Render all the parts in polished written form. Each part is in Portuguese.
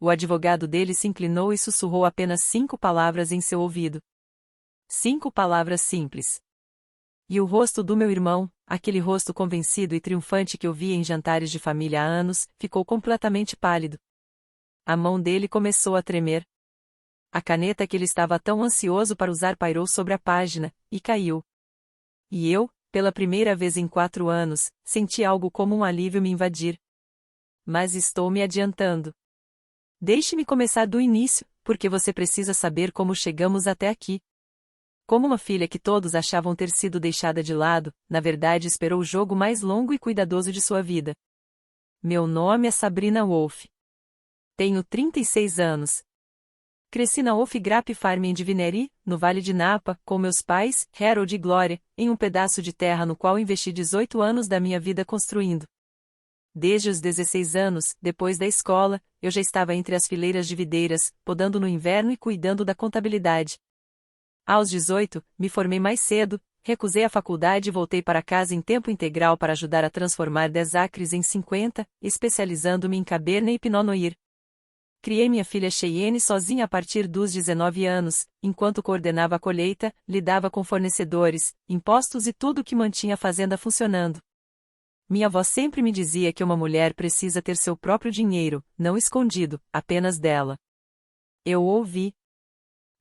O advogado dele se inclinou e sussurrou apenas 5 palavras em seu ouvido. 5 palavras simples. E o rosto do meu irmão, aquele rosto convencido e triunfante que eu via em jantares de família há anos, ficou completamente pálido. A mão dele começou a tremer. A caneta que ele estava tão ansioso para usar pairou sobre a página, e caiu. E eu, pela primeira vez em 4 anos, senti algo como um alívio me invadir. Mas estou me adiantando. Deixe-me começar do início, porque você precisa saber como chegamos até aqui. Como uma filha que todos achavam ter sido deixada de lado, na verdade esperou o jogo mais longo e cuidadoso de sua vida. Meu nome é Sabrina Wolf. Tenho 36 anos. Cresci na Wolf Grape Farm em Divinery, no Vale de Napa, com meus pais, Harold e Gloria, em um pedaço de terra no qual investi 18 anos da minha vida construindo. Desde os 16 anos, depois da escola, eu já estava entre as fileiras de videiras, podando no inverno e cuidando da contabilidade. Aos 18, me formei mais cedo, recusei a faculdade e voltei para casa em tempo integral para ajudar a transformar 10 acres em 50, especializando-me em Cabernet e Pinot Noir. Criei minha filha Cheyenne sozinha a partir dos 19 anos, enquanto coordenava a colheita, lidava com fornecedores, impostos e tudo que mantinha a fazenda funcionando. Minha avó sempre me dizia que uma mulher precisa ter seu próprio dinheiro, não escondido, apenas dela. Eu ouvi.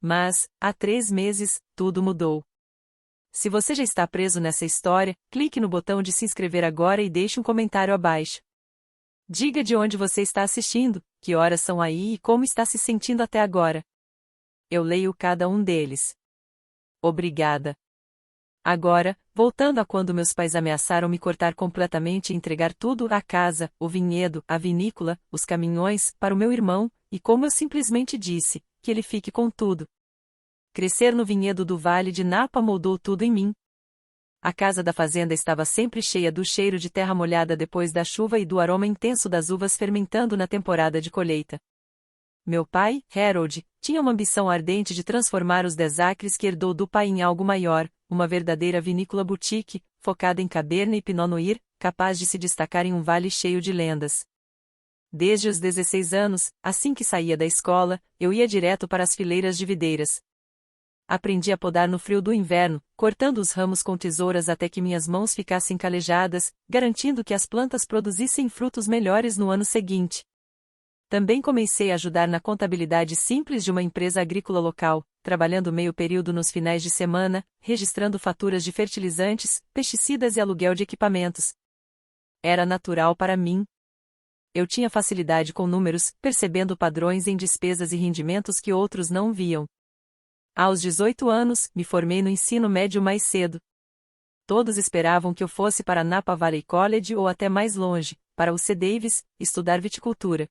Mas, há 3 meses, tudo mudou. Se você já está preso nessa história, clique no botão de se inscrever agora e deixe um comentário abaixo. Diga de onde você está assistindo, que horas são aí e como está se sentindo até agora. Eu leio cada um deles. Obrigada. Agora, voltando a quando meus pais ameaçaram me cortar completamente e entregar tudo, a casa, o vinhedo, a vinícola, os caminhões, para o meu irmão, e como eu simplesmente disse, que ele fique com tudo. Crescer no vinhedo do Vale de Napa moldou tudo em mim. A casa da fazenda estava sempre cheia do cheiro de terra molhada depois da chuva e do aroma intenso das uvas fermentando na temporada de colheita. Meu pai, Harold, tinha uma ambição ardente de transformar os 10 acres que herdou do pai em algo maior, uma verdadeira vinícola boutique, focada em Cabernet e Pinot Noir, capaz de se destacar em um vale cheio de lendas. Desde os 16 anos, assim que saía da escola, eu ia direto para as fileiras de videiras. Aprendi a podar no frio do inverno, cortando os ramos com tesouras até que minhas mãos ficassem calejadas, garantindo que as plantas produzissem frutos melhores no ano seguinte. Também comecei a ajudar na contabilidade simples de uma empresa agrícola local, trabalhando meio período nos finais de semana, registrando faturas de fertilizantes, pesticidas e aluguel de equipamentos. Era natural para mim. Eu tinha facilidade com números, percebendo padrões em despesas e rendimentos que outros não viam. Aos 18 anos, me formei no ensino médio mais cedo. Todos esperavam que eu fosse para Napa Valley College ou até mais longe, para o C. Davis, estudar viticultura.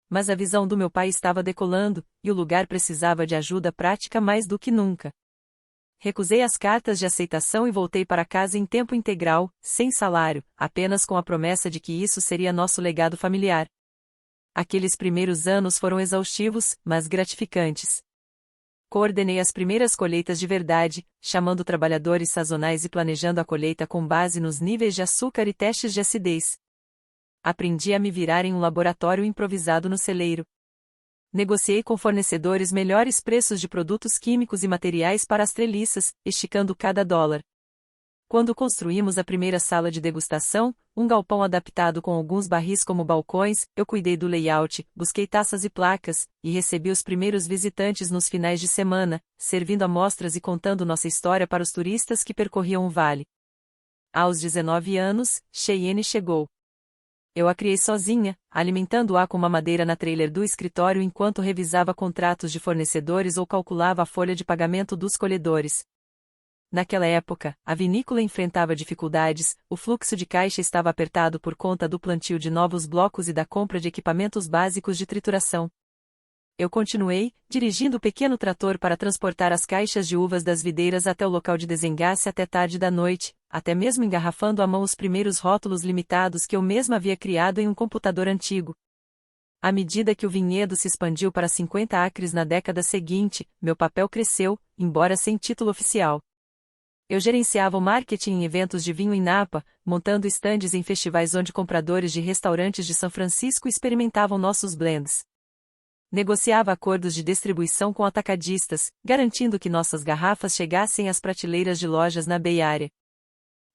Mas a visão do meu pai estava decolando, e o lugar precisava de ajuda prática mais do que nunca. Recusei as cartas de aceitação e voltei para casa em tempo integral, sem salário, apenas com a promessa de que isso seria nosso legado familiar. Aqueles primeiros anos foram exaustivos, mas gratificantes. Coordenei as primeiras colheitas de verdade, chamando trabalhadores sazonais e planejando a colheita com base nos níveis de açúcar e testes de acidez. Aprendi a me virar em um laboratório improvisado no celeiro. Negociei com fornecedores melhores preços de produtos químicos e materiais para as treliças, esticando cada dólar. Quando construímos a primeira sala de degustação, um galpão adaptado com alguns barris como balcões, eu cuidei do layout, busquei taças e placas, e recebi os primeiros visitantes nos finais de semana, servindo amostras e contando nossa história para os turistas que percorriam o vale. Aos 19 anos, Cheyenne chegou. Eu a criei sozinha, alimentando-a com uma madeira na trailer do escritório enquanto revisava contratos de fornecedores ou calculava a folha de pagamento dos colhedores. Naquela época, a vinícola enfrentava dificuldades, o fluxo de caixa estava apertado por conta do plantio de novos blocos e da compra de equipamentos básicos de trituração. Eu continuei, dirigindo o pequeno trator para transportar as caixas de uvas das videiras até o local de desengasse até tarde da noite, até mesmo engarrafando à mão os primeiros rótulos limitados que eu mesma havia criado em um computador antigo. À medida que o vinhedo se expandiu para 50 acres na década seguinte, meu papel cresceu, embora sem título oficial. Eu gerenciava o marketing em eventos de vinho em Napa, montando estandes em festivais onde compradores de restaurantes de São Francisco experimentavam nossos blends. Negociava acordos de distribuição com atacadistas, garantindo que nossas garrafas chegassem às prateleiras de lojas na Bay Area.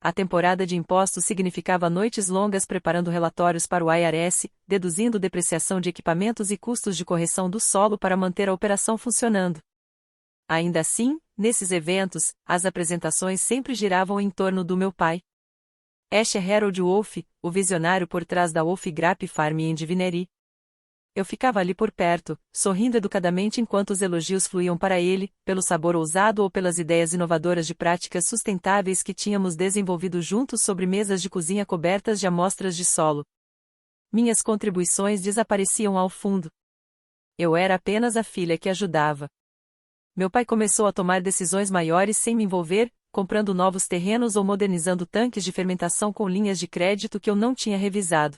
A temporada de impostos significava noites longas preparando relatórios para o IRS, deduzindo depreciação de equipamentos e custos de correção do solo para manter a operação funcionando. Ainda assim, nesses eventos, as apresentações sempre giravam em torno do meu pai. Asher Harold Wolf, o visionário por trás da Wolf Grape Farm em Divinery. Eu ficava ali por perto, sorrindo educadamente enquanto os elogios fluíam para ele, pelo sabor ousado ou pelas ideias inovadoras de práticas sustentáveis que tínhamos desenvolvido juntos sobre mesas de cozinha cobertas de amostras de solo. Minhas contribuições desapareciam ao fundo. Eu era apenas a filha que ajudava. Meu pai começou a tomar decisões maiores sem me envolver, comprando novos terrenos ou modernizando tanques de fermentação com linhas de crédito que eu não tinha revisado.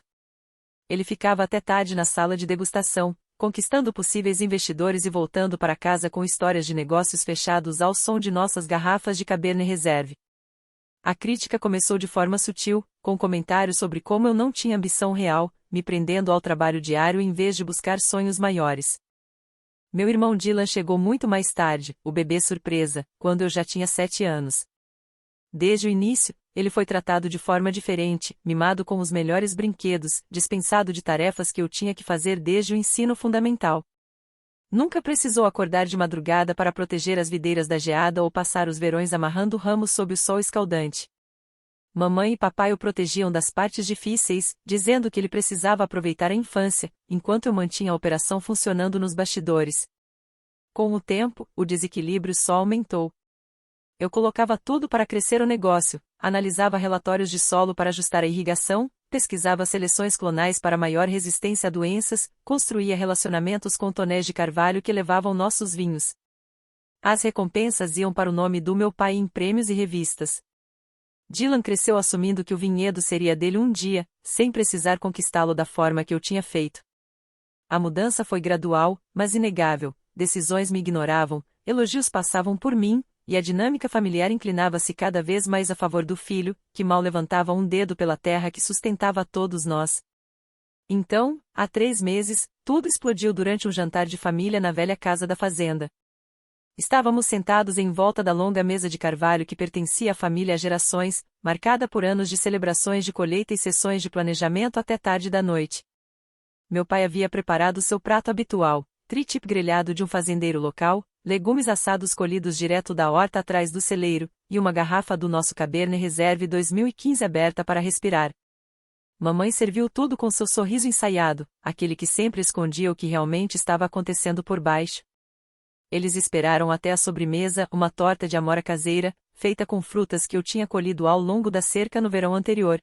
Ele ficava até tarde na sala de degustação, conquistando possíveis investidores e voltando para casa com histórias de negócios fechados ao som de nossas garrafas de Cabernet Reserve. A crítica começou de forma sutil, com comentários sobre como eu não tinha ambição real, me prendendo ao trabalho diário em vez de buscar sonhos maiores. Meu irmão Dylan chegou muito mais tarde, o bebê surpresa, quando eu já tinha 7 anos. Desde o início, ele foi tratado de forma diferente, mimado com os melhores brinquedos, dispensado de tarefas que eu tinha que fazer desde o ensino fundamental. Nunca precisou acordar de madrugada para proteger as videiras da geada ou passar os verões amarrando ramos sob o sol escaldante. Mamãe e papai o protegiam das partes difíceis, dizendo que ele precisava aproveitar a infância, enquanto eu mantinha a operação funcionando nos bastidores. Com o tempo, o desequilíbrio só aumentou. Eu colocava tudo para crescer o negócio, analisava relatórios de solo para ajustar a irrigação, pesquisava seleções clonais para maior resistência a doenças, construía relacionamentos com tonéis de carvalho que levavam nossos vinhos. As recompensas iam para o nome do meu pai em prêmios e revistas. Dylan cresceu assumindo que o vinhedo seria dele um dia, sem precisar conquistá-lo da forma que eu tinha feito. A mudança foi gradual, mas inegável, decisões me ignoravam, elogios passavam por mim, e a dinâmica familiar inclinava-se cada vez mais a favor do filho, que mal levantava um dedo pela terra que sustentava a todos nós. Então, há 3 meses, tudo explodiu durante um jantar de família na velha casa da fazenda. Estávamos sentados em volta da longa mesa de carvalho que pertencia à família há gerações, marcada por anos de celebrações de colheita e sessões de planejamento até tarde da noite. Meu pai havia preparado seu prato habitual, tri-tip grelhado de um fazendeiro local, legumes assados colhidos direto da horta atrás do celeiro, e uma garrafa do nosso Cabernet Reserve 2015 aberta para respirar. Mamãe serviu tudo com seu sorriso ensaiado, aquele que sempre escondia o que realmente estava acontecendo por baixo. Eles esperaram até a sobremesa, uma torta de amora caseira, feita com frutas que eu tinha colhido ao longo da cerca no verão anterior.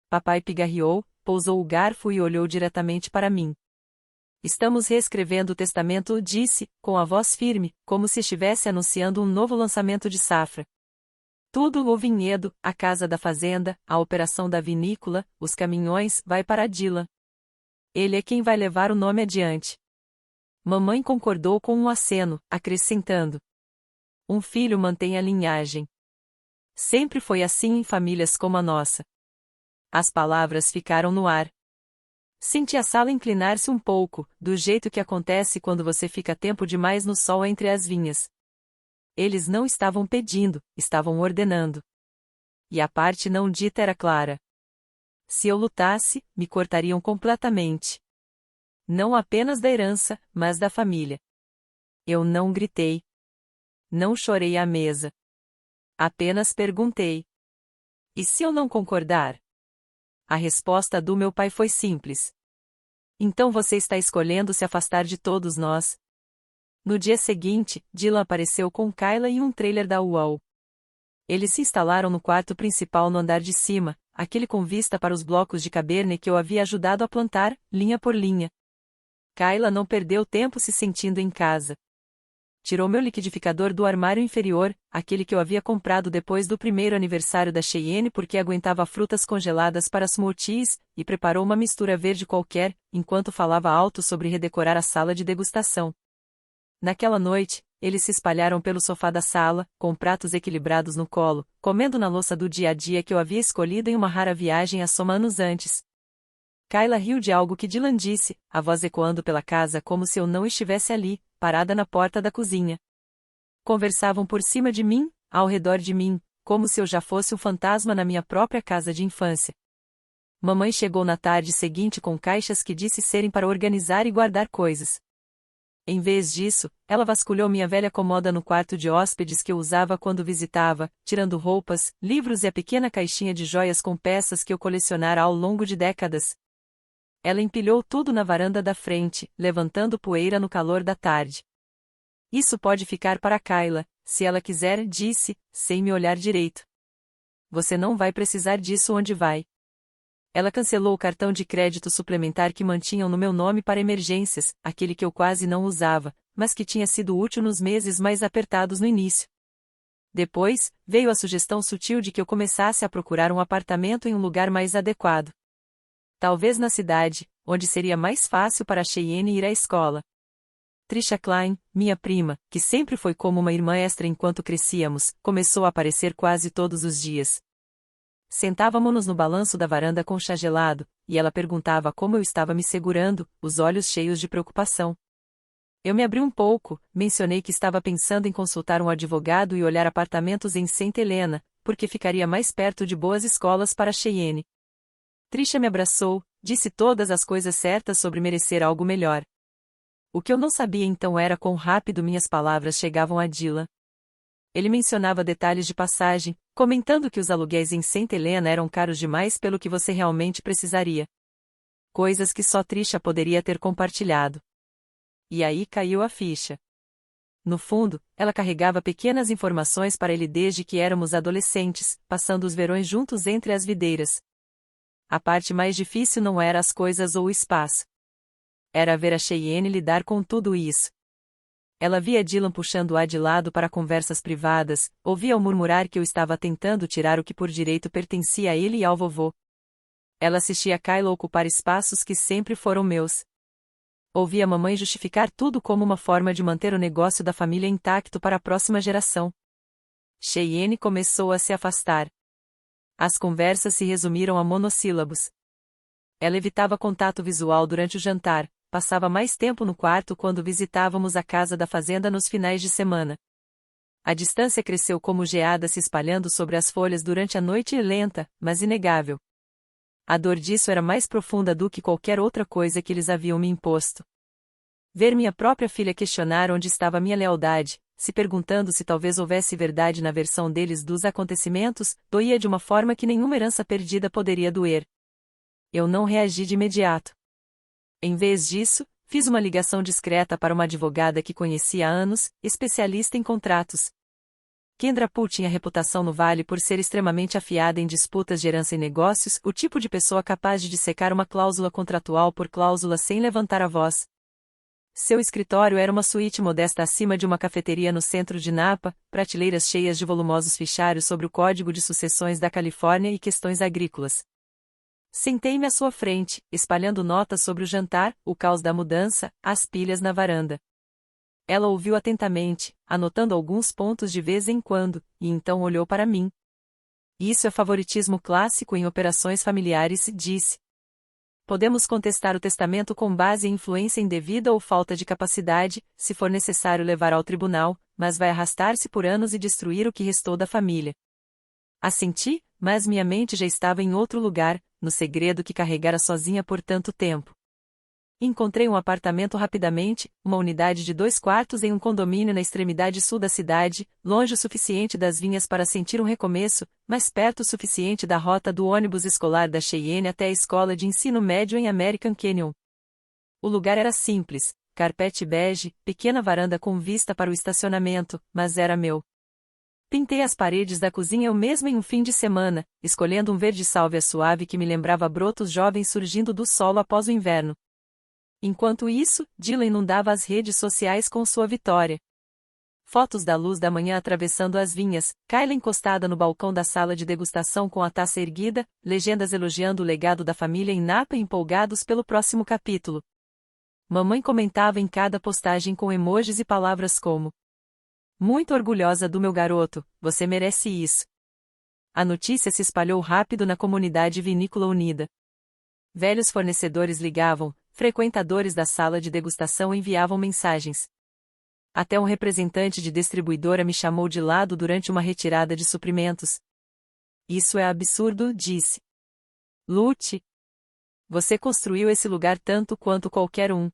Papai pigarreou, pousou o garfo e olhou diretamente para mim. Estamos reescrevendo o testamento, disse, com a voz firme, como se estivesse anunciando um novo lançamento de safra. Tudo, o vinhedo, a casa da fazenda, a operação da vinícola, os caminhões, vai para Dylan. Ele é quem vai levar o nome adiante. Mamãe concordou com um aceno, acrescentando: um filho mantém a linhagem. Sempre foi assim em famílias como a nossa. As palavras ficaram no ar. Senti a sala inclinar-se um pouco, do jeito que acontece quando você fica tempo demais no sol entre as vinhas. Eles não estavam pedindo, estavam ordenando. E a parte não dita era clara. Se eu lutasse, me cortariam completamente. Não apenas da herança, mas da família. Eu não gritei. Não chorei à mesa. Apenas perguntei: e se eu não concordar? A resposta do meu pai foi simples. Então você está escolhendo se afastar de todos nós. No dia seguinte, Dylan apareceu com Kyla e um trailer da UAU. Eles se instalaram no quarto principal no andar de cima, aquele com vista para os blocos de Cabernet que eu havia ajudado a plantar, linha por linha. Kyla não perdeu tempo se sentindo em casa. Tirou meu liquidificador do armário inferior, aquele que eu havia comprado depois do primeiro aniversário da Cheyenne porque aguentava frutas congeladas para smoothies, e preparou uma mistura verde qualquer, enquanto falava alto sobre redecorar a sala de degustação. Naquela noite, eles se espalharam pelo sofá da sala, com pratos equilibrados no colo, comendo na louça do dia a dia que eu havia escolhido em uma rara viagem a Soma anos antes. Kayla riu de algo que Dylan disse, a voz ecoando pela casa como se eu não estivesse ali, parada na porta da cozinha. Conversavam por cima de mim, ao redor de mim, como se eu já fosse um fantasma na minha própria casa de infância. Mamãe chegou na tarde seguinte com caixas que disse serem para organizar e guardar coisas. Em vez disso, ela vasculhou minha velha comoda no quarto de hóspedes que eu usava quando visitava, tirando roupas, livros e a pequena caixinha de joias com peças que eu colecionara ao longo de décadas. Ela empilhou tudo na varanda da frente, levantando poeira no calor da tarde. Isso pode ficar para Kayla, se ela quiser, disse, sem me olhar direito. Você não vai precisar disso onde vai. Ela cancelou o cartão de crédito suplementar que mantinham no meu nome para emergências, aquele que eu quase não usava, mas que tinha sido útil nos meses mais apertados no início. Depois, veio a sugestão sutil de que eu começasse a procurar um apartamento em um lugar mais adequado. Talvez na cidade, onde seria mais fácil para Cheyenne ir à escola. Trisha Klein, minha prima, que sempre foi como uma irmã extra enquanto crescíamos, começou a aparecer quase todos os dias. Sentávamos-nos no balanço da varanda com chá gelado, e ela perguntava como eu estava me segurando, os olhos cheios de preocupação. Eu me abri um pouco, mencionei que estava pensando em consultar um advogado e olhar apartamentos em Saint Helena, porque ficaria mais perto de boas escolas para Cheyenne. Trisha me abraçou, disse todas as coisas certas sobre merecer algo melhor. O que eu não sabia então era quão rápido minhas palavras chegavam a Dylan. Ele mencionava detalhes de passagem, comentando que os aluguéis em Saint Helena eram caros demais pelo que você realmente precisaria. Coisas que só Trisha poderia ter compartilhado. E aí caiu a ficha. No fundo, ela carregava pequenas informações para ele desde que éramos adolescentes, passando os verões juntos entre as videiras. A parte mais difícil não era as coisas ou o espaço. Era ver a Cheyenne lidar com tudo isso. Ela via Dylan puxando-a de lado para conversas privadas, ouvia-o murmurar que eu estava tentando tirar o que por direito pertencia a ele e ao vovô. Ela assistia Kayla ocupar espaços que sempre foram meus. Ouvia a mamãe justificar tudo como uma forma de manter o negócio da família intacto para a próxima geração. Cheyenne começou a se afastar. As conversas se resumiram a monossílabos. Ela evitava contato visual durante o jantar, passava mais tempo no quarto quando visitávamos a casa da fazenda nos finais de semana. A distância cresceu como geada se espalhando sobre as folhas durante a noite e lenta, mas inegável. A dor disso era mais profunda do que qualquer outra coisa que eles haviam me imposto. Ver minha própria filha questionar onde estava minha lealdade, se perguntando se talvez houvesse verdade na versão deles dos acontecimentos, doía de uma forma que nenhuma herança perdida poderia doer. Eu não reagi de imediato. Em vez disso, fiz uma ligação discreta para uma advogada que conhecia há anos, especialista em contratos. Kendra Poole tinha reputação no Vale por ser extremamente afiada em disputas de herança e negócios, o tipo de pessoa capaz de dissecar uma cláusula contratual por cláusula sem levantar a voz. Seu escritório era uma suíte modesta acima de uma cafeteria no centro de Napa, prateleiras cheias de volumosos fichários sobre o Código de Sucessões da Califórnia e questões agrícolas. Sentei-me à sua frente, espalhando notas sobre o jantar, o caos da mudança, as pilhas na varanda. Ela ouviu atentamente, anotando alguns pontos de vez em quando, e então olhou para mim. Isso é favoritismo clássico em operações familiares, disse. Podemos contestar o testamento com base em influência indevida ou falta de capacidade, se for necessário levar ao tribunal, mas vai arrastar-se por anos e destruir o que restou da família. Assenti, mas minha mente já estava em outro lugar, no segredo que carregara sozinha por tanto tempo. Encontrei um apartamento rapidamente, uma unidade de 2 quartos em um condomínio na extremidade sul da cidade, longe o suficiente das vinhas para sentir um recomeço, mas perto o suficiente da rota do ônibus escolar da Cheyenne até a escola de ensino médio em American Canyon. O lugar era simples, carpete bege, pequena varanda com vista para o estacionamento, mas era meu. Pintei as paredes da cozinha eu mesmo em um fim de semana, escolhendo um verde sálvia suave que me lembrava brotos jovens surgindo do solo após o inverno. Enquanto isso, Dylan inundava as redes sociais com sua vitória. Fotos da luz da manhã atravessando as vinhas, Kayla encostada no balcão da sala de degustação com a taça erguida, legendas elogiando o legado da família em Napa e empolgados pelo próximo capítulo. Mamãe comentava em cada postagem com emojis e palavras como: "Muito orgulhosa do meu garoto, você merece isso." A notícia se espalhou rápido na comunidade vinícola unida. Velhos fornecedores ligavam, frequentadores da sala de degustação enviavam mensagens. Até um representante de distribuidora me chamou de lado durante uma retirada de suprimentos. Isso é absurdo, disse. Lute. Você construiu esse lugar tanto quanto qualquer um.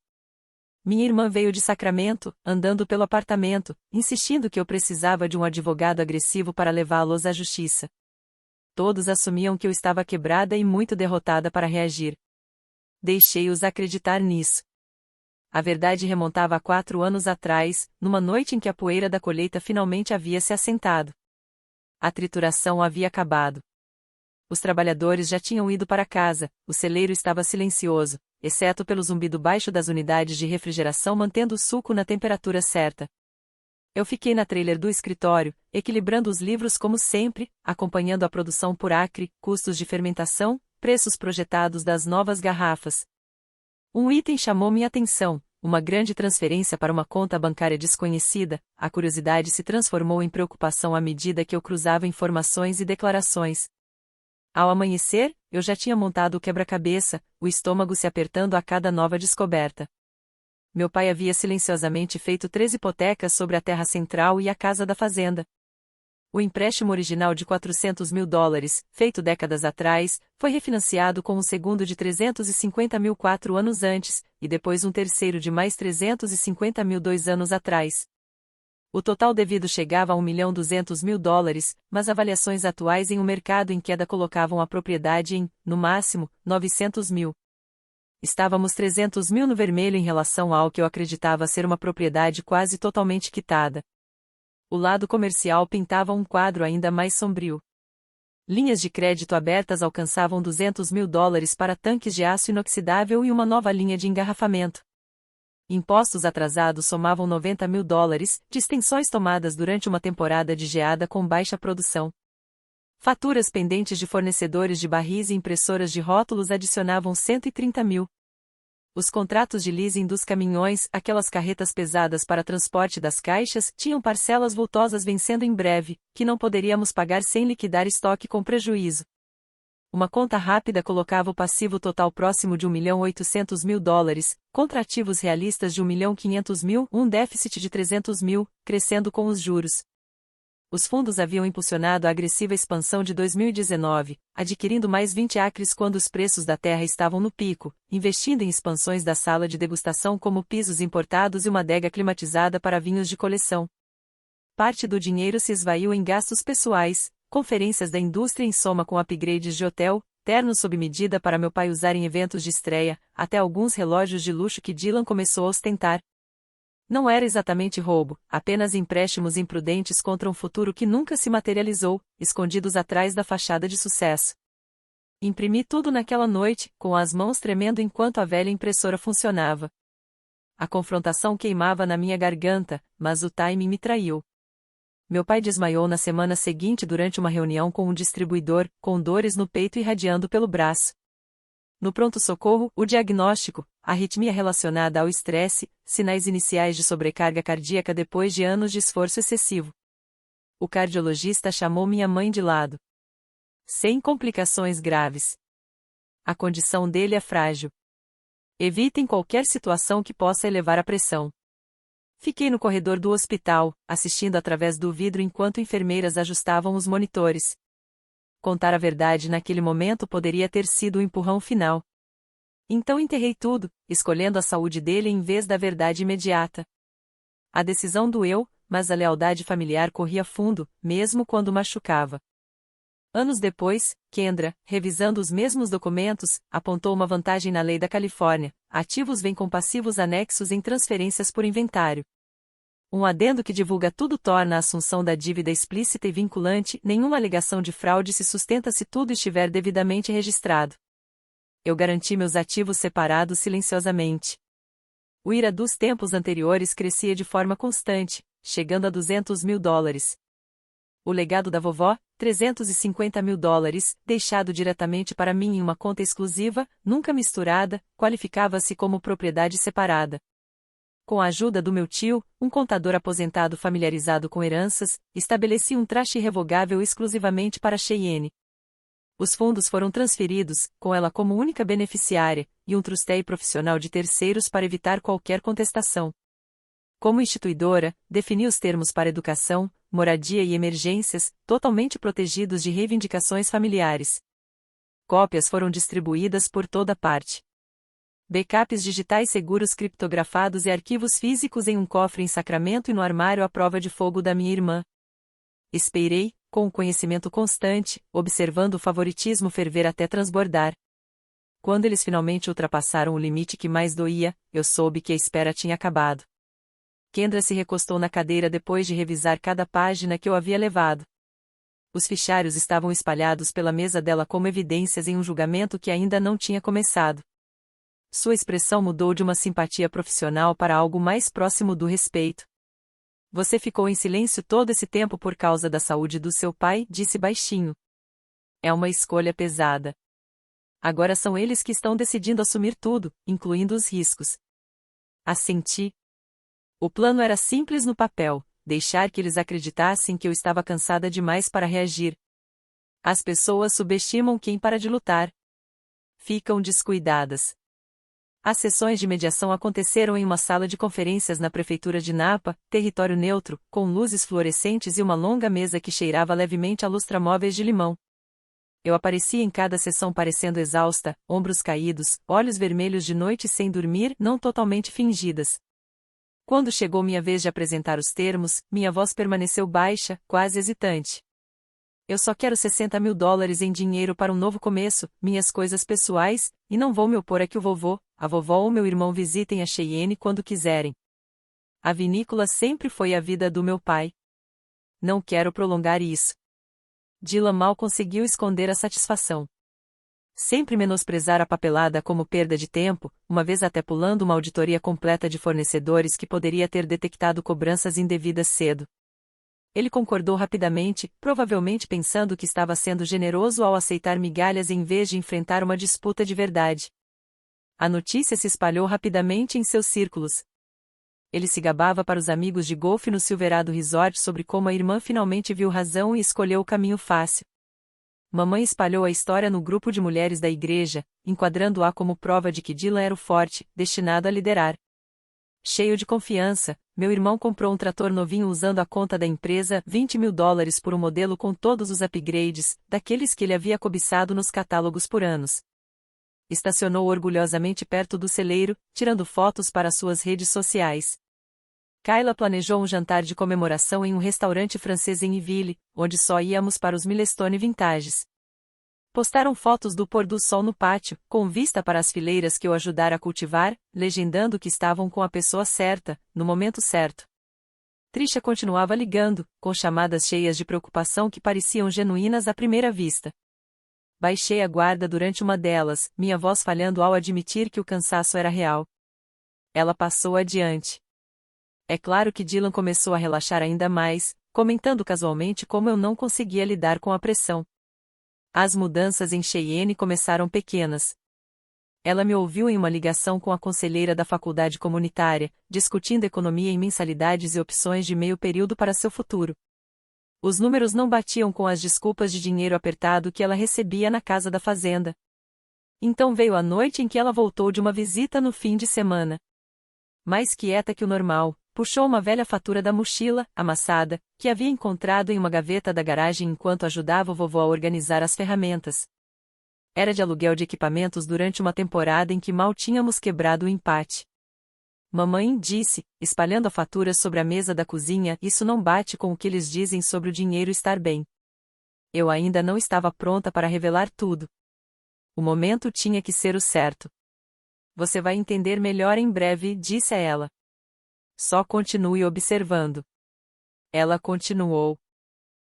Minha irmã veio de Sacramento, andando pelo apartamento, insistindo que eu precisava de um advogado agressivo para levá-los à justiça. Todos assumiam que eu estava quebrada e muito derrotada para reagir. Deixei-os acreditar nisso. A verdade remontava a 4 anos atrás, numa noite em que a poeira da colheita finalmente havia se assentado. A trituração havia acabado. Os trabalhadores já tinham ido para casa, o celeiro estava silencioso, exceto pelo zumbido baixo das unidades de refrigeração mantendo o suco na temperatura certa. Eu fiquei na trailer do escritório, equilibrando os livros como sempre, acompanhando a produção por acre, custos de fermentação, preços projetados das novas garrafas. Um item chamou minha atenção, uma grande transferência para uma conta bancária desconhecida. A curiosidade se transformou em preocupação à medida que eu cruzava informações e declarações. Ao amanhecer, eu já tinha montado o quebra-cabeça, o estômago se apertando a cada nova descoberta. Meu pai havia silenciosamente feito 3 hipotecas sobre a terra central e a casa da fazenda. O empréstimo original de $400 mil, feito décadas atrás, foi refinanciado com um segundo de $350 mil 4 anos antes, e depois um terceiro de mais $350 mil 2 anos atrás. O total devido chegava a $1.200.000, mas avaliações atuais em um mercado em queda colocavam a propriedade em, no máximo, $900 mil. Estávamos $300 mil no vermelho em relação ao que eu acreditava ser uma propriedade quase totalmente quitada. O lado comercial pintava um quadro ainda mais sombrio. Linhas de crédito abertas alcançavam $200 mil para tanques de aço inoxidável e uma nova linha de engarrafamento. Impostos atrasados somavam $90 mil, de extensões tomadas durante uma temporada de geada com baixa produção. Faturas pendentes de fornecedores de barris e impressoras de rótulos adicionavam $130 mil. Os contratos de leasing dos caminhões, aquelas carretas pesadas para transporte das caixas, tinham parcelas vultosas vencendo em breve, que não poderíamos pagar sem liquidar estoque com prejuízo. Uma conta rápida colocava o passivo total próximo de $1.800.000, contra ativos realistas de $1.500.000, um déficit de $300 mil, crescendo com os juros. Os fundos haviam impulsionado a agressiva expansão de 2019, adquirindo mais 20 acres quando os preços da terra estavam no pico, investindo em expansões da sala de degustação como pisos importados e uma adega climatizada para vinhos de coleção. Parte do dinheiro se esvaiu em gastos pessoais, conferências da indústria em soma com upgrades de hotel, ternos sob medida para meu pai usar em eventos de estreia, até alguns relógios de luxo que Dylan começou a ostentar. Não era exatamente roubo, apenas empréstimos imprudentes contra um futuro que nunca se materializou, escondidos atrás da fachada de sucesso. Imprimi tudo naquela noite, com as mãos tremendo enquanto a velha impressora funcionava. A confrontação queimava na minha garganta, mas o timing me traiu. Meu pai desmaiou na semana seguinte durante uma reunião com um distribuidor, com dores no peito irradiando pelo braço. No pronto-socorro, o diagnóstico, arritmia relacionada ao estresse, sinais iniciais de sobrecarga cardíaca depois de anos de esforço excessivo. O cardiologista chamou minha mãe de lado. Sem complicações graves. A condição dele é frágil. Evitem qualquer situação que possa elevar a pressão. Fiquei no corredor do hospital, assistindo através do vidro enquanto enfermeiras ajustavam os monitores. Contar a verdade naquele momento poderia ter sido o empurrão final. Então enterrei tudo, escolhendo a saúde dele em vez da verdade imediata. A decisão doeu, mas a lealdade familiar corria fundo, mesmo quando machucava. Anos depois, Kendra, revisando os mesmos documentos, apontou uma vantagem na lei da Califórnia: ativos vêm com passivos anexos em transferências por inventário. Um adendo que divulga tudo torna a assunção da dívida explícita e vinculante, nenhuma alegação de fraude se sustenta se tudo estiver devidamente registrado. Eu garanti meus ativos separados silenciosamente. O IRA dos tempos anteriores crescia de forma constante, chegando a $200 mil. O legado da vovó, $350 mil, deixado diretamente para mim em uma conta exclusiva, nunca misturada, qualificava-se como propriedade separada. Com a ajuda do meu tio, um contador aposentado familiarizado com heranças, estabeleci um traste irrevogável exclusivamente para Cheyenne. Os fundos foram transferidos, com ela como única beneficiária, e um trusteio profissional de terceiros para evitar qualquer contestação. Como instituidora, defini os termos para educação, moradia e emergências, totalmente protegidos de reivindicações familiares. Cópias foram distribuídas por toda parte. Backups digitais seguros criptografados e arquivos físicos em um cofre em Sacramento e no armário à prova de fogo da minha irmã. Esperei, com o conhecimento constante, observando o favoritismo ferver até transbordar. Quando eles finalmente ultrapassaram o limite que mais doía, eu soube que a espera tinha acabado. Kendra se recostou na cadeira depois de revisar cada página que eu havia levado. Os fichários estavam espalhados pela mesa dela como evidências em um julgamento que ainda não tinha começado. Sua expressão mudou de uma simpatia profissional para algo mais próximo do respeito. Você ficou em silêncio todo esse tempo por causa da saúde do seu pai, disse baixinho. É uma escolha pesada. Agora são eles que estão decidindo assumir tudo, incluindo os riscos. Assenti. O plano era simples no papel, deixar que eles acreditassem que eu estava cansada demais para reagir. As pessoas subestimam quem para de lutar. Ficam descuidadas. As sessões de mediação aconteceram em uma sala de conferências na prefeitura de Napa, território neutro, com luzes fluorescentes e uma longa mesa que cheirava levemente a lustramóveis de limão. Eu aparecia em cada sessão parecendo exausta, ombros caídos, olhos vermelhos de noite sem dormir, não totalmente fingidas. Quando chegou minha vez de apresentar os termos, minha voz permaneceu baixa, quase hesitante. Eu só quero $60.000 em dinheiro para um novo começo, minhas coisas pessoais, e não vou me opor a que o vovô, a vovó ou meu irmão visitem a Cheyenne quando quiserem. A vinícola sempre foi a vida do meu pai. Não quero prolongar isso. Dylan mal conseguiu esconder a satisfação. Sempre menosprezar a papelada como perda de tempo, uma vez até pulando uma auditoria completa de fornecedores que poderia ter detectado cobranças indevidas cedo. Ele concordou rapidamente, provavelmente pensando que estava sendo generoso ao aceitar migalhas em vez de enfrentar uma disputa de verdade. A notícia se espalhou rapidamente em seus círculos. Ele se gabava para os amigos de golfe no Silverado Resort sobre como a irmã finalmente viu razão e escolheu o caminho fácil. Mamãe espalhou a história no grupo de mulheres da igreja, enquadrando-a como prova de que Dylan era o forte, destinado a liderar. Cheio de confiança, meu irmão comprou um trator novinho usando a conta da empresa, $20.000 por um modelo com todos os upgrades, daqueles que ele havia cobiçado nos catálogos por anos. Estacionou orgulhosamente perto do celeiro, tirando fotos para suas redes sociais. Kayla planejou um jantar de comemoração em um restaurante francês em Iville, onde só íamos para os Milestone Vintages. Postaram fotos do pôr do sol no pátio, com vista para as fileiras que eu ajudara a cultivar, legendando que estavam com a pessoa certa, no momento certo. Trisha continuava ligando, com chamadas cheias de preocupação que pareciam genuínas à primeira vista. Baixei a guarda durante uma delas, minha voz falhando ao admitir que o cansaço era real. Ela passou adiante. É claro que Dylan começou a relaxar ainda mais, comentando casualmente como eu não conseguia lidar com a pressão. As mudanças em Cheyenne começaram pequenas. Ela me ouviu em uma ligação com a conselheira da faculdade comunitária, discutindo economia em mensalidades e opções de meio período para seu futuro. Os números não batiam com as desculpas de dinheiro apertado que ela recebia na casa da fazenda. Então veio a noite em que ela voltou de uma visita no fim de semana. Mais quieta que o normal, puxou uma velha fatura da mochila, amassada, que havia encontrado em uma gaveta da garagem enquanto ajudava o vovô a organizar as ferramentas. Era de aluguel de equipamentos durante uma temporada em que mal tínhamos quebrado o empate. Mamãe disse, espalhando a fatura sobre a mesa da cozinha, isso não bate com o que eles dizem sobre o dinheiro estar bem. Eu ainda não estava pronta para revelar tudo. O momento tinha que ser o certo. Você vai entender melhor em breve, disse a ela. Só continue observando. Ela continuou.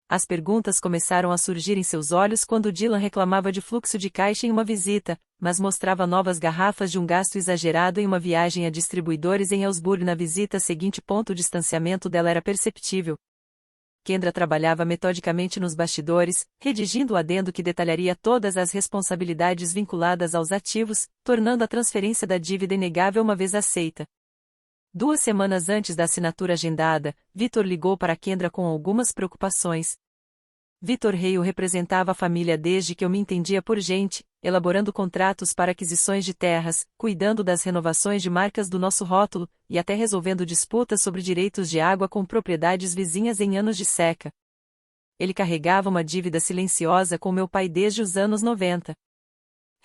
As perguntas começaram a surgir em seus olhos quando Dylan reclamava de fluxo de caixa em uma visita, mas mostrava novas garrafas de um gasto exagerado em uma viagem a distribuidores em Ellsburg na visita seguinte. O distanciamento dela era perceptível. Kendra trabalhava metodicamente nos bastidores, redigindo o adendo que detalharia todas as responsabilidades vinculadas aos ativos, tornando a transferência da dívida inegável uma vez aceita. 2 semanas antes da assinatura agendada, Victor ligou para Kendra com algumas preocupações. Vitor Reio representava a família desde que eu me entendia por gente, elaborando contratos para aquisições de terras, cuidando das renovações de marcas do nosso rótulo, e até resolvendo disputas sobre direitos de água com propriedades vizinhas em anos de seca. Ele carregava uma dívida silenciosa com meu pai desde os anos 90.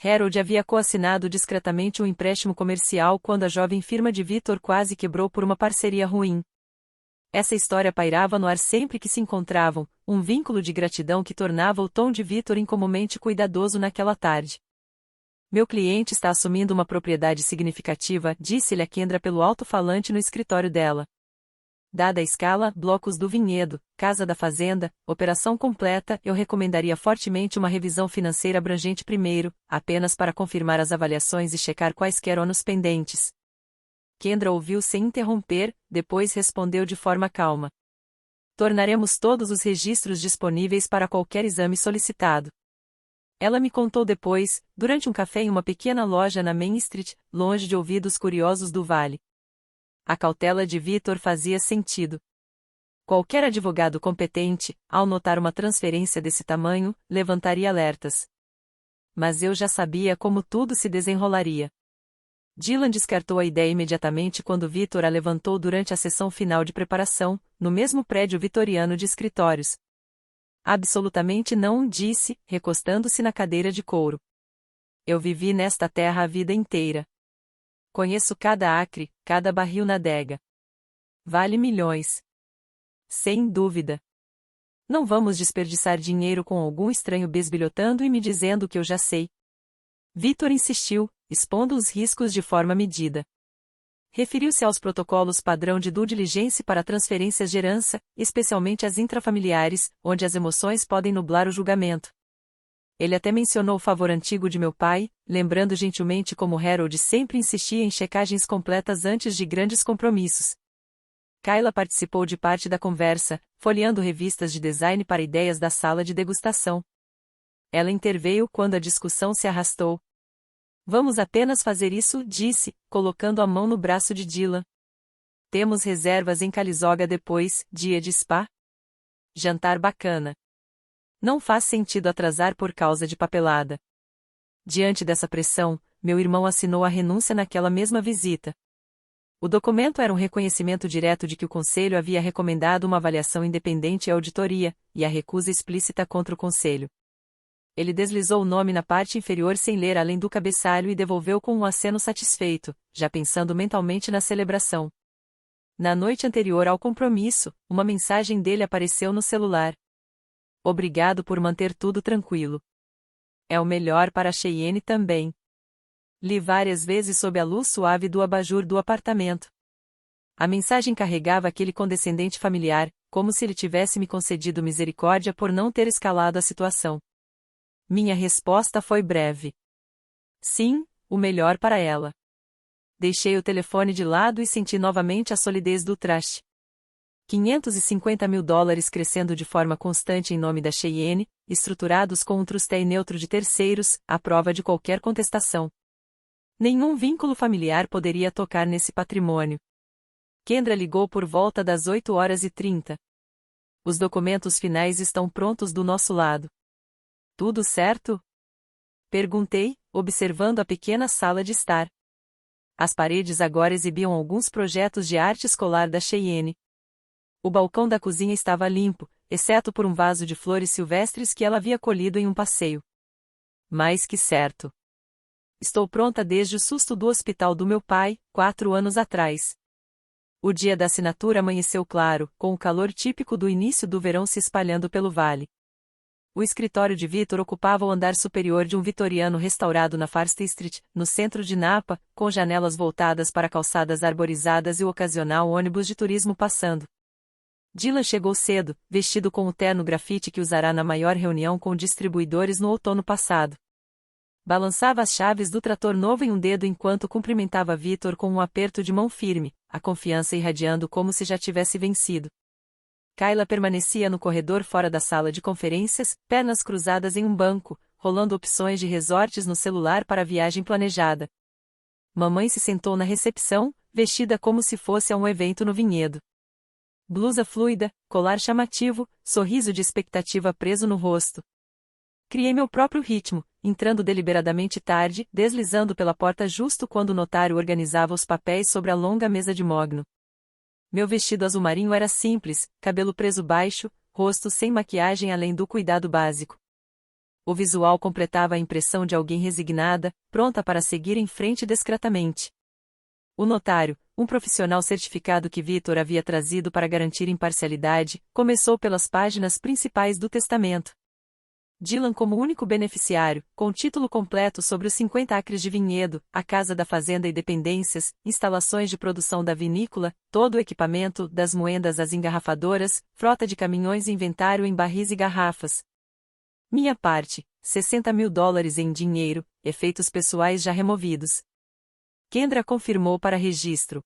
Harold havia coassinado discretamente um empréstimo comercial quando a jovem firma de Vitor quase quebrou por uma parceria ruim. Essa história pairava no ar sempre que se encontravam, um vínculo de gratidão que tornava o tom de Vitor incomumente cuidadoso naquela tarde. Meu cliente está assumindo uma propriedade significativa, disse-lhe a Kendra pelo alto-falante no escritório dela. Dada a escala, blocos do vinhedo, casa da fazenda, operação completa, eu recomendaria fortemente uma revisão financeira abrangente primeiro, apenas para confirmar as avaliações e checar quaisquer ônus pendentes. Kendra ouviu sem interromper, depois respondeu de forma calma. Tornaremos todos os registros disponíveis para qualquer exame solicitado. Ela me contou depois, durante um café em uma pequena loja na Main Street, longe de ouvidos curiosos do vale. A cautela de Vitor fazia sentido. Qualquer advogado competente, ao notar uma transferência desse tamanho, levantaria alertas. Mas eu já sabia como tudo se desenrolaria. Dylan descartou a ideia imediatamente quando Vitor a levantou durante a sessão final de preparação, no mesmo prédio vitoriano de escritórios. Absolutamente não, disse, recostando-se na cadeira de couro. Eu vivi nesta terra a vida inteira. Conheço cada acre, cada barril na adega. Vale milhões. Sem dúvida. Não vamos desperdiçar dinheiro com algum estranho besbilhotando e me dizendo que eu já sei. Vitor insistiu, expondo os riscos de forma medida. Referiu-se aos protocolos padrão de due diligence para transferências de herança, especialmente as intrafamiliares, onde as emoções podem nublar o julgamento. Ele até mencionou o favor antigo de meu pai, lembrando gentilmente como Harold sempre insistia em checagens completas antes de grandes compromissos. Kayla participou de parte da conversa, folheando revistas de design para ideias da sala de degustação. Ela interveio quando a discussão se arrastou. Vamos apenas fazer isso, disse, colocando a mão no braço de Dylan. Temos reservas em Calizoga depois, dia de spa. Jantar bacana. Não faz sentido atrasar por causa de papelada. Diante dessa pressão, meu irmão assinou a renúncia naquela mesma visita. O documento era um reconhecimento direto de que o conselho havia recomendado uma avaliação independente e auditoria, e a recusa explícita contra o conselho. Ele deslizou o nome na parte inferior sem ler além do cabeçalho e devolveu com um aceno satisfeito, já pensando mentalmente na celebração. Na noite anterior ao compromisso, uma mensagem dele apareceu no celular. Obrigado por manter tudo tranquilo. É o melhor para a Cheyenne também. Li várias vezes sob a luz suave do abajur do apartamento. A mensagem carregava aquele condescendente familiar, como se ele tivesse me concedido misericórdia por não ter escalado a situação. Minha resposta foi breve. Sim, o melhor para ela. Deixei o telefone de lado e senti novamente a solidez do traste. $550 mil crescendo de forma constante em nome da Cheyenne, estruturados com um trustee neutro de terceiros, à prova de qualquer contestação. Nenhum vínculo familiar poderia tocar nesse patrimônio. Kendra ligou por volta das 8h30. Os documentos finais estão prontos do nosso lado. Tudo certo? Perguntei, observando a pequena sala de estar. As paredes agora exibiam alguns projetos de arte escolar da Cheyenne. O balcão da cozinha estava limpo, exceto por um vaso de flores silvestres que ela havia colhido em um passeio. Mais que certo. Estou pronta desde o susto do hospital do meu pai, 4 anos atrás. O dia da assinatura amanheceu claro, com o calor típico do início do verão se espalhando pelo vale. O escritório de Vitor ocupava o andar superior de um vitoriano restaurado na Farstey Street, no centro de Napa, com janelas voltadas para calçadas arborizadas e o ocasional ônibus de turismo passando. Dylan chegou cedo, vestido com o terno grafite que usará na maior reunião com distribuidores no outono passado. Balançava as chaves do trator novo em um dedo enquanto cumprimentava Vitor com um aperto de mão firme, a confiança irradiando como se já tivesse vencido. Kayla permanecia no corredor fora da sala de conferências, pernas cruzadas em um banco, rolando opções de resorts no celular para a viagem planejada. Mamãe se sentou na recepção, vestida como se fosse a um evento no vinhedo. Blusa fluida, colar chamativo, sorriso de expectativa preso no rosto. Criei meu próprio ritmo, entrando deliberadamente tarde, deslizando pela porta justo quando o notário organizava os papéis sobre a longa mesa de mogno. Meu vestido azul marinho era simples, cabelo preso baixo, rosto sem maquiagem além do cuidado básico. O visual completava a impressão de alguém resignada, pronta para seguir em frente discretamente. O notário, um profissional certificado que Vitor havia trazido para garantir imparcialidade, começou pelas páginas principais do testamento. Dylan como único beneficiário, com título completo sobre os 50 acres de vinhedo, a casa da fazenda e dependências, instalações de produção da vinícola, todo o equipamento, das moendas às engarrafadoras, frota de caminhões e inventário em barris e garrafas. Minha parte, $60.000 em dinheiro, efeitos pessoais já removidos. Kendra confirmou para registro.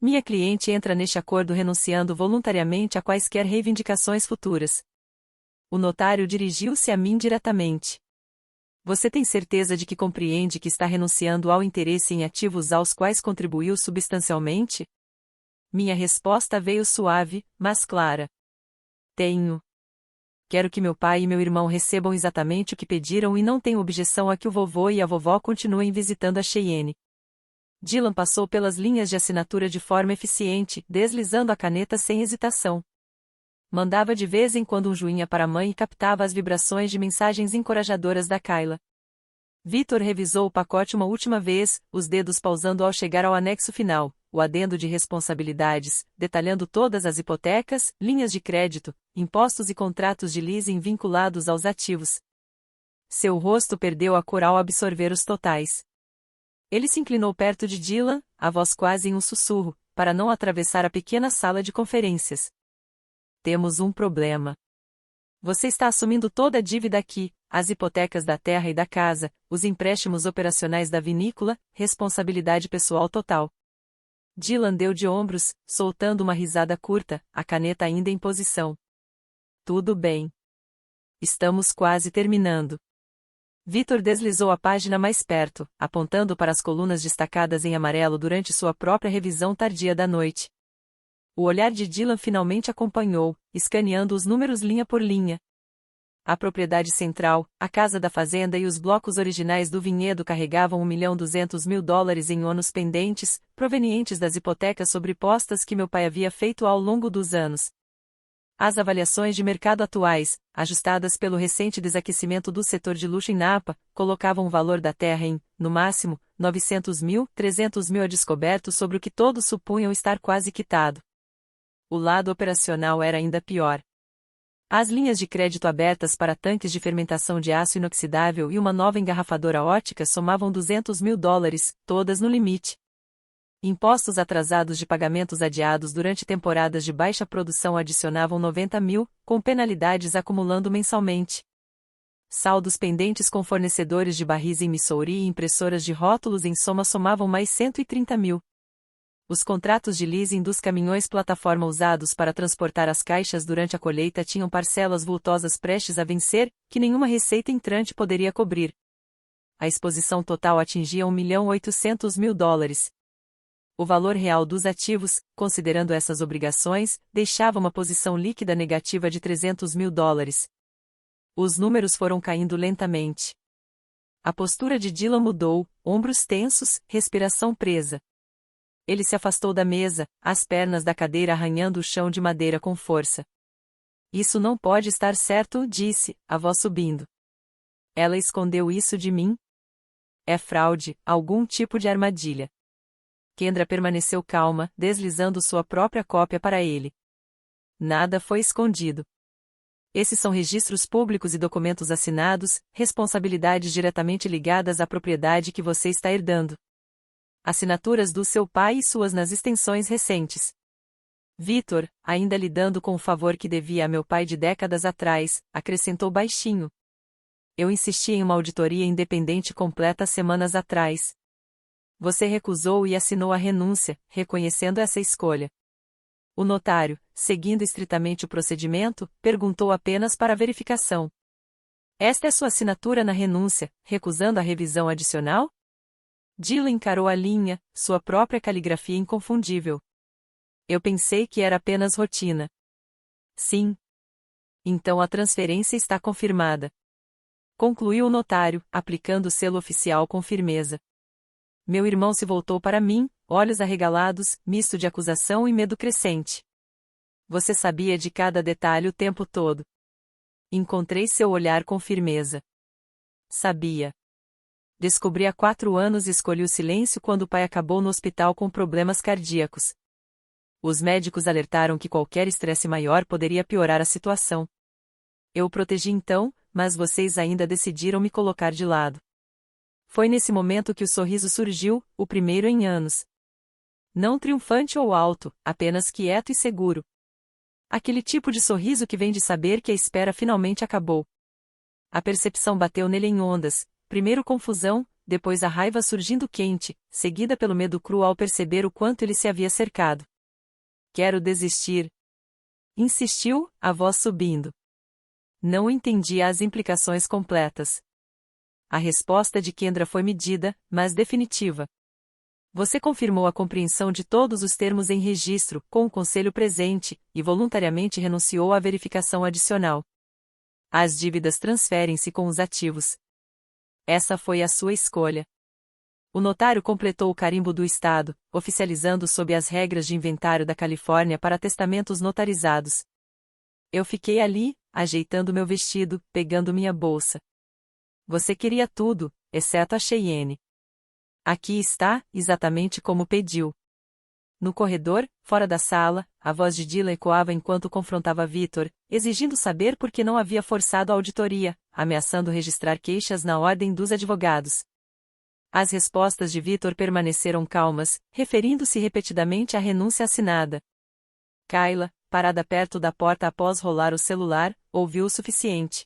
Minha cliente entra neste acordo renunciando voluntariamente a quaisquer reivindicações futuras. O notário dirigiu-se a mim diretamente. Você tem certeza de que compreende que está renunciando ao interesse em ativos aos quais contribuiu substancialmente? Minha resposta veio suave, mas clara. Tenho. Quero que meu pai e meu irmão recebam exatamente o que pediram e não tenho objeção a que o vovô e a vovó continuem visitando a Cheyenne. Dylan passou pelas linhas de assinatura de forma eficiente, deslizando a caneta sem hesitação. Mandava de vez em quando um joinha para a mãe e captava as vibrações de mensagens encorajadoras da Kayla. Vitor revisou o pacote uma última vez, os dedos pausando ao chegar ao anexo final, o adendo de responsabilidades, detalhando todas as hipotecas, linhas de crédito, impostos e contratos de leasing vinculados aos ativos. Seu rosto perdeu a cor ao absorver os totais. Ele se inclinou perto de Dylan, a voz quase em um sussurro, para não atravessar a pequena sala de conferências. Temos um problema. Você está assumindo toda a dívida aqui, as hipotecas da terra e da casa, os empréstimos operacionais da vinícola, responsabilidade pessoal total. Dylan deu de ombros, soltando uma risada curta, a caneta ainda em posição. Tudo bem. Estamos quase terminando. Vitor deslizou a página mais perto, apontando para as colunas destacadas em amarelo durante sua própria revisão tardia da noite. O olhar de Dylan finalmente acompanhou, escaneando os números linha por linha. A propriedade central, a casa da fazenda e os blocos originais do vinhedo carregavam $1.200.000 em ônus pendentes, provenientes das hipotecas sobrepostas que meu pai havia feito ao longo dos anos. As avaliações de mercado atuais, ajustadas pelo recente desaquecimento do setor de luxo em Napa, colocavam o valor da terra em, no máximo, 900.000, 300.000 a descoberto sobre o que todos supunham estar quase quitado. O lado operacional era ainda pior. As linhas de crédito abertas para tanques de fermentação de aço inoxidável e uma nova engarrafadora ótica somavam $200.000, todas no limite. Impostos atrasados de pagamentos adiados durante temporadas de baixa produção adicionavam 90.000, com penalidades acumulando mensalmente. Saldos pendentes com fornecedores de barris em Missouri e impressoras de rótulos em soma somavam mais 130.000. Os contratos de leasing dos caminhões plataforma usados para transportar as caixas durante a colheita tinham parcelas vultosas prestes a vencer, que nenhuma receita entrante poderia cobrir. A exposição total atingia $1.800.000. O valor real dos ativos, considerando essas obrigações, deixava uma posição líquida negativa de $300.000. Os números foram caindo lentamente. A postura de Dylan mudou, ombros tensos, respiração presa. Ele se afastou da mesa, as pernas da cadeira arranhando o chão de madeira com força. Isso não pode estar certo, disse, a voz subindo. Ela escondeu isso de mim? É fraude, algum tipo de armadilha. Kendra permaneceu calma, deslizando sua própria cópia para ele. Nada foi escondido. Esses são registros públicos e documentos assinados, responsabilidades diretamente ligadas à propriedade que você está herdando. Assinaturas do seu pai e suas nas extensões recentes. Vitor, ainda lidando com o favor que devia a meu pai de décadas atrás, acrescentou baixinho. Eu insisti em uma auditoria independente completa semanas atrás. Você recusou e assinou a renúncia, reconhecendo essa escolha. O notário, seguindo estritamente o procedimento, perguntou apenas para verificação. Esta é sua assinatura na renúncia, recusando a revisão adicional? Dylan encarou a linha, sua própria caligrafia inconfundível. Eu pensei que era apenas rotina. Sim. Então a transferência está confirmada. Concluiu o notário, aplicando o selo oficial com firmeza. Meu irmão se voltou para mim, olhos arregalados, misto de acusação e medo crescente. Você sabia de cada detalhe o tempo todo. Encontrei seu olhar com firmeza. Sabia. Descobri há 4 anos e escolhi o silêncio quando o pai acabou no hospital com problemas cardíacos. Os médicos alertaram que qualquer estresse maior poderia piorar a situação. Eu o protegi então, mas vocês ainda decidiram me colocar de lado. Foi nesse momento que o sorriso surgiu, o primeiro em anos. Não triunfante ou alto, apenas quieto e seguro. Aquele tipo de sorriso que vem de saber que a espera finalmente acabou. A percepção bateu nele em ondas, primeiro confusão, depois a raiva surgindo quente, seguida pelo medo cru ao perceber o quanto ele se havia cercado. Quero desistir. Insistiu, a voz subindo. Não entendia as implicações completas. A resposta de Kendra foi medida, mas definitiva. Você confirmou a compreensão de todos os termos em registro, com o conselho presente, e voluntariamente renunciou à verificação adicional. As dívidas transferem-se com os ativos. Essa foi a sua escolha. O notário completou o carimbo do Estado, oficializando sob as regras de inventário da Califórnia para testamentos notarizados. Eu fiquei ali, ajeitando meu vestido, pegando minha bolsa. Você queria tudo, exceto a Cheyenne. Aqui está, exatamente como pediu. No corredor, fora da sala, a voz de Dylan ecoava enquanto confrontava Victor, exigindo saber por que não havia forçado a auditoria, ameaçando registrar queixas na ordem dos advogados. As respostas de Victor permaneceram calmas, referindo-se repetidamente à renúncia assinada. Kayla, parada perto da porta após rolar o celular, ouviu o suficiente.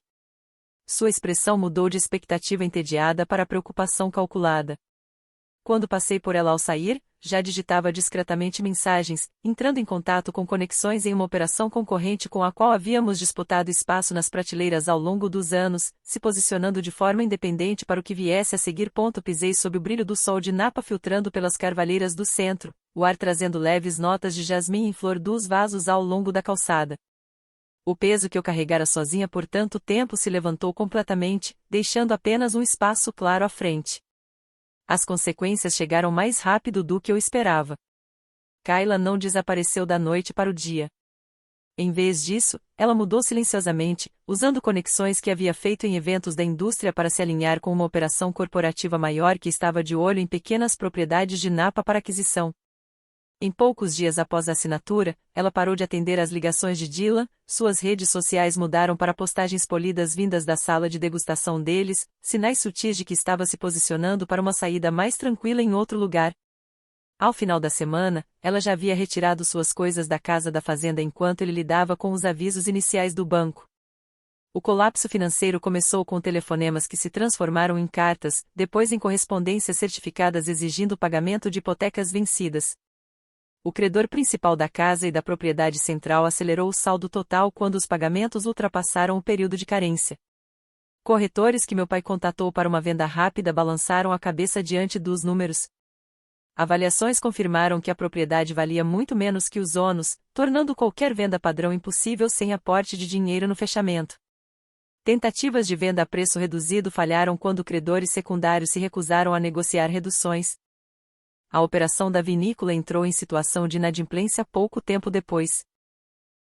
Sua expressão mudou de expectativa entediada para preocupação calculada. Quando passei por ela ao sair, já digitava discretamente mensagens, entrando em contato com conexões em uma operação concorrente com a qual havíamos disputado espaço nas prateleiras ao longo dos anos, se posicionando de forma independente para o que viesse a seguir. Pisei sob o brilho do sol de Napa filtrando pelas carvalheiras do centro, o ar trazendo leves notas de jasmim em flor dos vasos ao longo da calçada. O peso que eu carregara sozinha por tanto tempo se levantou completamente, deixando apenas um espaço claro à frente. As consequências chegaram mais rápido do que eu esperava. Kayla não desapareceu da noite para o dia. Em vez disso, ela mudou silenciosamente, usando conexões que havia feito em eventos da indústria para se alinhar com uma operação corporativa maior que estava de olho em pequenas propriedades de Napa para aquisição. Em poucos dias após a assinatura, ela parou de atender às ligações de Dylan, suas redes sociais mudaram para postagens polidas vindas da sala de degustação deles, sinais sutis de que estava se posicionando para uma saída mais tranquila em outro lugar. Ao final da semana, ela já havia retirado suas coisas da casa da fazenda enquanto ele lidava com os avisos iniciais do banco. O colapso financeiro começou com telefonemas que se transformaram em cartas, depois em correspondências certificadas exigindo o pagamento de hipotecas vencidas. O credor principal da casa e da propriedade central acelerou o saldo total quando os pagamentos ultrapassaram o período de carência. Corretores que meu pai contatou para uma venda rápida balançaram a cabeça diante dos números. Avaliações confirmaram que a propriedade valia muito menos que os ônus, tornando qualquer venda padrão impossível sem aporte de dinheiro no fechamento. Tentativas de venda a preço reduzido falharam quando credores secundários se recusaram a negociar reduções. A operação da vinícola entrou em situação de inadimplência pouco tempo depois.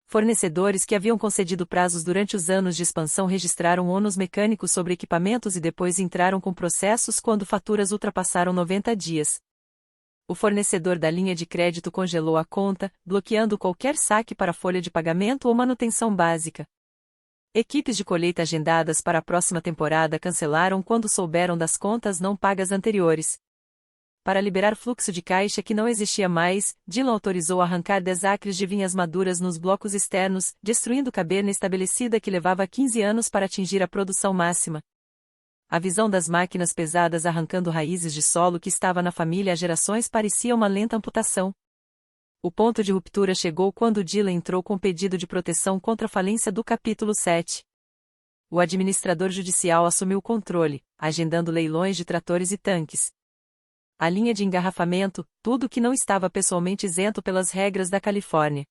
Fornecedores que haviam concedido prazos durante os anos de expansão registraram ônus mecânicos sobre equipamentos e depois entraram com processos quando faturas ultrapassaram 90 dias. O fornecedor da linha de crédito congelou a conta, bloqueando qualquer saque para folha de pagamento ou manutenção básica. Equipes de colheita agendadas para a próxima temporada cancelaram quando souberam das contas não pagas anteriores. Para liberar fluxo de caixa que não existia mais, Dylan autorizou arrancar 10 acres de vinhas maduras nos blocos externos, destruindo caberna estabelecida que levava 15 anos para atingir a produção máxima. A visão das máquinas pesadas arrancando raízes de solo que estava na família há gerações parecia uma lenta amputação. O ponto de ruptura chegou quando Dylan entrou com pedido de proteção contra a falência do capítulo 7. O administrador judicial assumiu o controle, agendando leilões de tratores e tanques. A linha de engarrafamento, tudo que não estava pessoalmente isento pelas regras da Califórnia.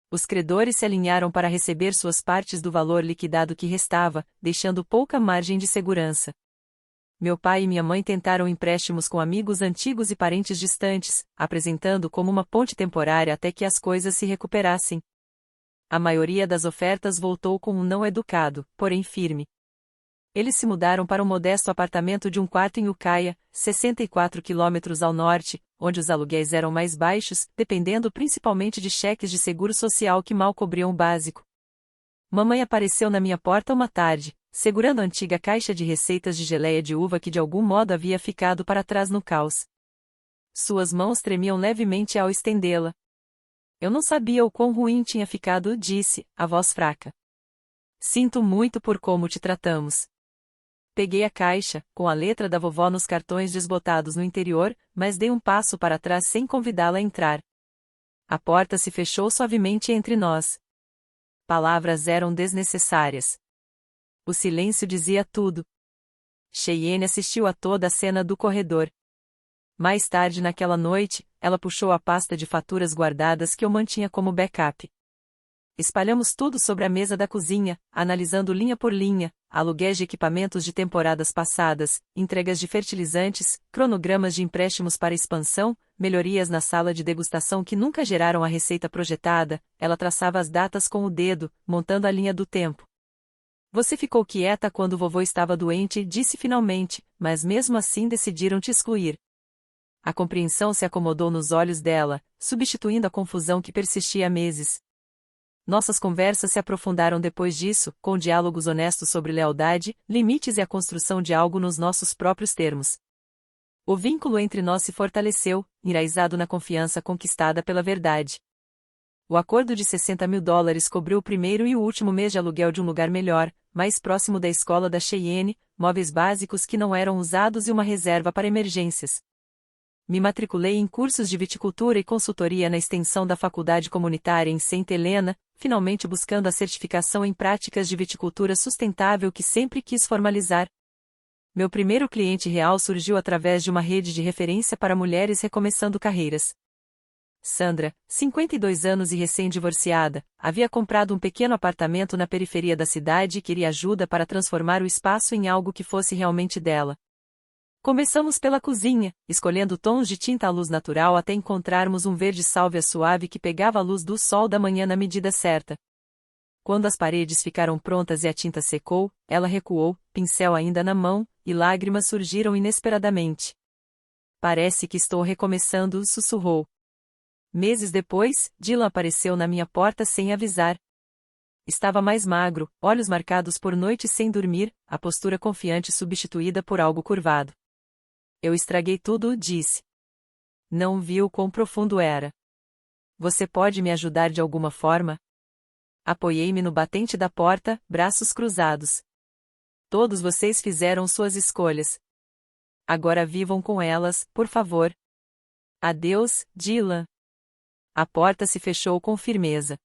Os credores se alinharam para receber suas partes do valor liquidado que restava, deixando pouca margem de segurança. Meu pai e minha mãe tentaram empréstimos com amigos antigos e parentes distantes, apresentando como uma ponte temporária até que as coisas se recuperassem. A maioria das ofertas voltou com um não educado, porém firme. Eles se mudaram para um modesto apartamento de um quarto em Ukiah, 64 quilômetros ao norte, onde os aluguéis eram mais baixos, dependendo principalmente de cheques de seguro social que mal cobriam o básico. Mamãe apareceu na minha porta uma tarde, segurando a antiga caixa de receitas de geleia de uva que de algum modo havia ficado para trás no caos. Suas mãos tremiam levemente ao estendê-la. Eu não sabia o quão ruim tinha ficado, disse, a voz fraca. Sinto muito por como te tratamos. Peguei a caixa, com a letra da vovó nos cartões desbotados no interior, mas dei um passo para trás sem convidá-la a entrar. A porta se fechou suavemente entre nós. Palavras eram desnecessárias. O silêncio dizia tudo. Cheyenne assistiu a toda a cena do corredor. Mais tarde naquela noite, ela puxou a pasta de faturas guardadas que eu mantinha como backup. Espalhamos tudo sobre a mesa da cozinha, analisando linha por linha, aluguéis de equipamentos de temporadas passadas, entregas de fertilizantes, cronogramas de empréstimos para expansão, melhorias na sala de degustação que nunca geraram a receita projetada. Ela traçava as datas com o dedo, montando a linha do tempo. Você ficou quieta quando vovô estava doente, disse finalmente, mas mesmo assim decidiram te excluir. A compreensão se acomodou nos olhos dela, substituindo a confusão que persistia há meses. Nossas conversas se aprofundaram depois disso, com diálogos honestos sobre lealdade, limites e a construção de algo nos nossos próprios termos. O vínculo entre nós se fortaleceu, enraizado na confiança conquistada pela verdade. O acordo de $60.000 cobriu o primeiro e o último mês de aluguel de um lugar melhor, mais próximo da escola da Cheyenne, móveis básicos que não eram usados e uma reserva para emergências. Me matriculei em cursos de viticultura e consultoria na extensão da faculdade comunitária em Saint Helena, finalmente buscando a certificação em práticas de viticultura sustentável que sempre quis formalizar. Meu primeiro cliente real surgiu através de uma rede de referência para mulheres recomeçando carreiras. Sandra, 52 anos e recém-divorciada, havia comprado um pequeno apartamento na periferia da cidade e queria ajuda para transformar o espaço em algo que fosse realmente dela. Começamos pela cozinha, escolhendo tons de tinta à luz natural até encontrarmos um verde sálvia suave que pegava a luz do sol da manhã na medida certa. Quando as paredes ficaram prontas e a tinta secou, ela recuou, pincel ainda na mão, e lágrimas surgiram inesperadamente. Parece que estou recomeçando, sussurrou. Meses depois, Dylan apareceu na minha porta sem avisar. Estava mais magro, olhos marcados por noites sem dormir, a postura confiante substituída por algo curvado. Eu estraguei tudo, disse. Não viu quão profundo era. Você pode me ajudar de alguma forma? Apoiei-me no batente da porta, braços cruzados. Todos vocês fizeram suas escolhas. Agora vivam com elas, por favor. Adeus, Dylan. A porta se fechou com firmeza.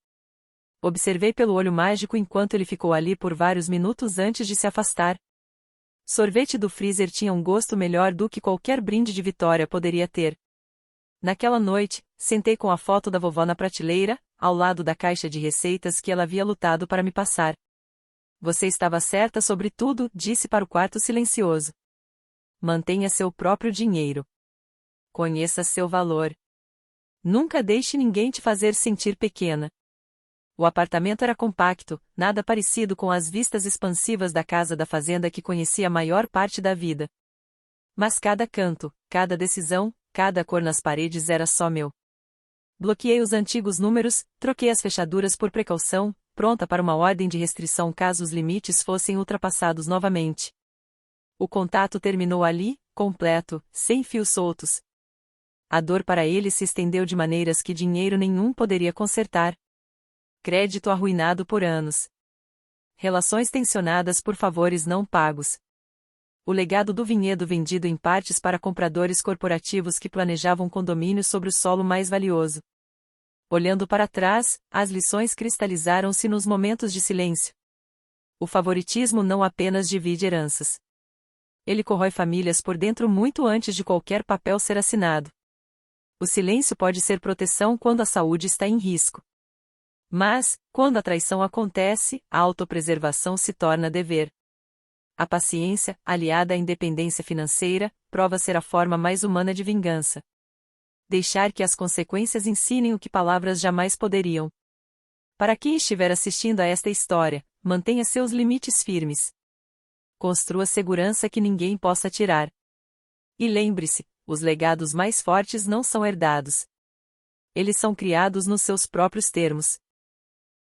Observei pelo olho mágico enquanto ele ficou ali por vários minutos antes de se afastar. Sorvete do freezer tinha um gosto melhor do que qualquer brinde de vitória poderia ter. Naquela noite, sentei com a foto da vovó na prateleira, ao lado da caixa de receitas que ela havia lutado para me passar. Você estava certa sobre tudo, disse para o quarto silencioso. Mantenha seu próprio dinheiro. Conheça seu valor. Nunca deixe ninguém te fazer sentir pequena. O apartamento era compacto, nada parecido com as vistas expansivas da casa da fazenda que conhecia a maior parte da vida. Mas cada canto, cada decisão, cada cor nas paredes era só meu. Bloqueei os antigos números, troquei as fechaduras por precaução, pronta para uma ordem de restrição caso os limites fossem ultrapassados novamente. O contato terminou ali, completo, sem fios soltos. A dor para ele se estendeu de maneiras que dinheiro nenhum poderia consertar. Crédito arruinado por anos. Relações tensionadas por favores não pagos. O legado do vinhedo vendido em partes para compradores corporativos que planejavam condomínios sobre o solo mais valioso. Olhando para trás, as lições cristalizaram-se nos momentos de silêncio. O favoritismo não apenas divide heranças. Ele corrói famílias por dentro muito antes de qualquer papel ser assinado. O silêncio pode ser proteção quando a saúde está em risco. Mas, quando a traição acontece, a autopreservação se torna dever. A paciência, aliada à independência financeira, prova ser a forma mais humana de vingança. Deixar que as consequências ensinem o que palavras jamais poderiam. Para quem estiver assistindo a esta história, mantenha seus limites firmes. Construa segurança que ninguém possa tirar. E lembre-se, os legados mais fortes não são herdados. Eles são criados nos seus próprios termos.